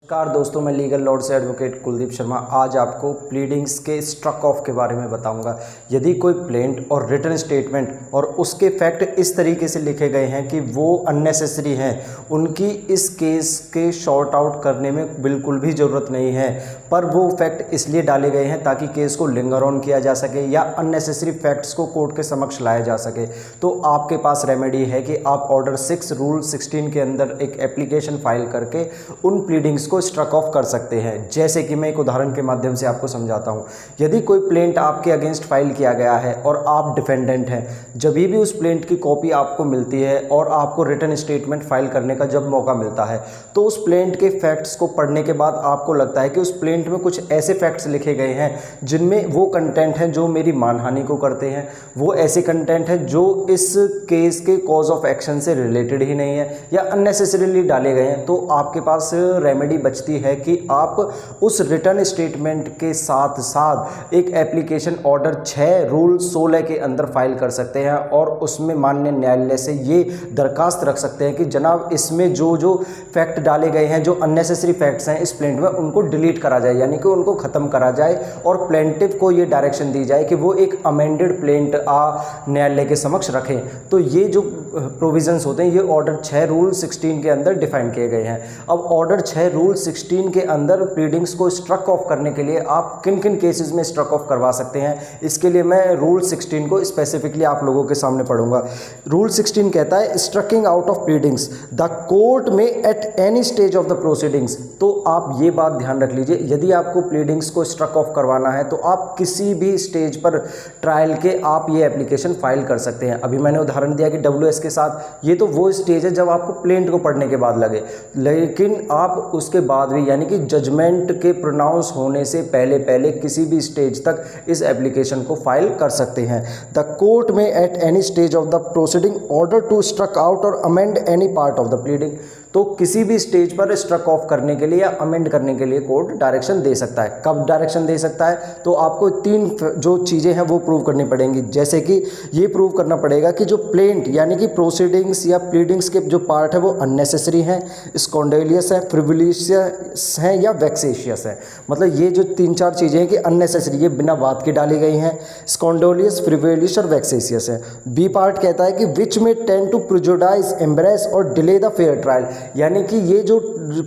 नमस्कार दोस्तों, मैं लीगल लॉर्ड से एडवोकेट कुलदीप शर्मा आज आपको प्लीडिंग्स के स्ट्रक ऑफ के बारे में बताऊंगा। यदि कोई प्लेंट और रिटन स्टेटमेंट और उसके फैक्ट इस तरीके से लिखे गए हैं कि वो अननेसेसरी हैं, उनकी इस केस के शॉर्ट आउट करने में बिल्कुल भी ज़रूरत नहीं है, पर वो फैक्ट इसलिए डाले गए हैं ताकि केस को लिंगर ऑन किया जा सके या अननेसेसरी फैक्ट्स को कोर्ट के समक्ष लाया जा सके। तो आपके पास रेमेडी है कि आप ऑर्डर 6 रूल 16 के अंदर एक एप्लीकेशन फाइल करके उन प्लीडिंग्स को स्ट्रक ऑफ कर सकते हैं। जैसे कि मैं एक उदाहरण के माध्यम से आपको समझाता हूं। यदि कोई प्लेंट आपके अगेंस्ट फाइल किया गया है और आप डिफेंडेंट हैं, जब भी उस प्लेंट की कॉपी आपको मिलती है और आपको रिटन स्टेटमेंट फाइल करने का जब मौका मिलता है, तो उस प्लेंट के फैक्ट्स को पढ़ने के बाद आपको लगता है कि उस प्लेंट में कुछ ऐसे फैक्ट्स लिखे गए हैं जिनमें वो कंटेंट हैं जो मेरी मानहानि को करते हैं, वो ऐसे कंटेंट है जो इस केस के कॉज ऑफ एक्शन से रिलेटेड ही नहीं है या अननेसेसरीली डाले गए हैं, तो आपके पास रेमेडी बचती है कि आप उस रिटर्न स्टेटमेंट के साथ साथ एक एप्लीकेशन ऑर्डर 6 रूल 16 के अंदर फाइल कर सकते हैं और उसमें माननीय न्यायालय से ये दरखास्त रख सकते हैं कि जनाब इसमें जो जो फैक्ट डाले गए हैं, जो अननेसेसरी फैक्ट्स हैं इस प्लेंट में, उनको डिलीट करा जाए, यानी कि उनको ख़त्म करा जाए और प्लेंटिव को ये डायरेक्शन दी जाए कि वो एक अमेंडेड प्लेंट न्यायालय के समक्ष रखें। तो ये जो प्रोविजंस होते हैं ये ऑर्डर 6 रूल 16 के अंदर डिफाइन किए गए हैं। अब ऑर्डर 6 रूल 16 के अंदर प्लीडिंग्स को स्ट्रक ऑफ करने के लिए आप किन किन केसेस में स्ट्रक ऑफ करवा सकते हैं, इसके लिए मैं रूल 16 को स्पेसिफिकली आप लोगों के सामने पढ़ूंगा। रूल 16 कहता है striking out of pleadings the court में at any stage of the proceedings. तो आप ये बात ध्यान रख लीजिए, यदि आपको प्लीडिंग्स को स्ट्रक ऑफ करवाना है तो आप किसी भी स्टेज पर ट्रायल के आप ये एप्लीकेशन फाइल कर सकते हैं। अभी मैंने उदाहरण दिया कि WS के साथ, ये तो वो स्टेज है जब आपको प्लेंट को पढ़ने के बाद लगे, लेकिन आप उसके बाद भी यानी कि जजमेंट के प्रोनाउंस होने से पहले पहले किसी भी स्टेज तक इस एप्लीकेशन को फाइल कर सकते हैं। द कोर्ट में at any stage of the proceeding order to struck out और amend any part of the pleading. तो किसी भी स्टेज पर स्ट्रक ऑफ करने के लिए या अमेंड करने के लिए कोर्ट डायरेक्शन दे सकता है। कब डायरेक्शन दे सकता है? तो आपको 3 जो चीज़ें हैं वो प्रूव करनी पड़ेंगी। जैसे कि ये प्रूव करना पड़ेगा कि जो प्लेंट यानी कि प्रोसीडिंग्स या प्लीडिंग्स के जो पार्ट है वो अननेसेसरी हैं, स्कॉन्डेलियस है, फ्रिवोलियस हैं या वेक्सेशियस है। मतलब ये जो 3-4 चीज़ें हैं कि अननेसेसरी, ये बिना बात के डाली गई हैं, स्कॉन्डेलियस, फ्रिवोलियस और वेक्सेशियस है। बी पार्ट कहता है कि विच में टेंड टू प्रिजुडाइज, एम्ब्रेस और डिले द फेयर ट्रायल, यानी कि ये जो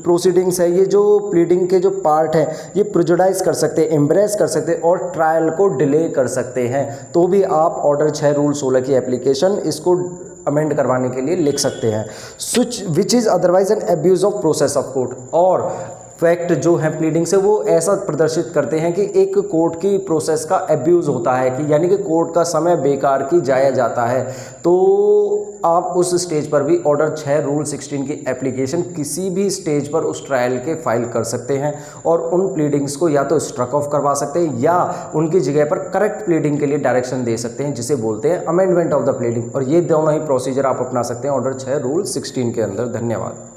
प्रोसीडिंग्स है, ये जो प्लीडिंग के जो पार्ट हैं, ये प्रिजुडाइज कर सकते हैं, एम्ब्रेस कर सकते हैं और ट्रायल को डिले कर सकते हैं। तो भी आप ऑर्डर 6 रूल 16 की एप्लीकेशन इसको अमेंड करवाने के लिए लिख सकते हैं। Switch which is otherwise an abuse of process of court. और फैक्ट जो है प्लीडिंग से वो ऐसा प्रदर्शित करते हैं कि एक कोर्ट की प्रोसेस का एब्यूज़ होता है, कि यानी कि कोर्ट का समय बेकार की जाया जाता है। तो आप उस स्टेज पर भी ऑर्डर 6 रूल 16 की एप्लीकेशन किसी भी स्टेज पर उस ट्रायल के फाइल कर सकते हैं और उन प्लीडिंग्स को या तो स्ट्रक ऑफ करवा सकते हैं या उनकी जगह पर करेक्ट प्लीडिंग के लिए डायरेक्शन दे सकते हैं, जिसे बोलते हैं अमेंडमेंट ऑफ द प्लीडिंग। और ये दोनों ही प्रोसीजर आप अपना सकते हैं ऑर्डर 6 रूल 16 के अंदर। धन्यवाद।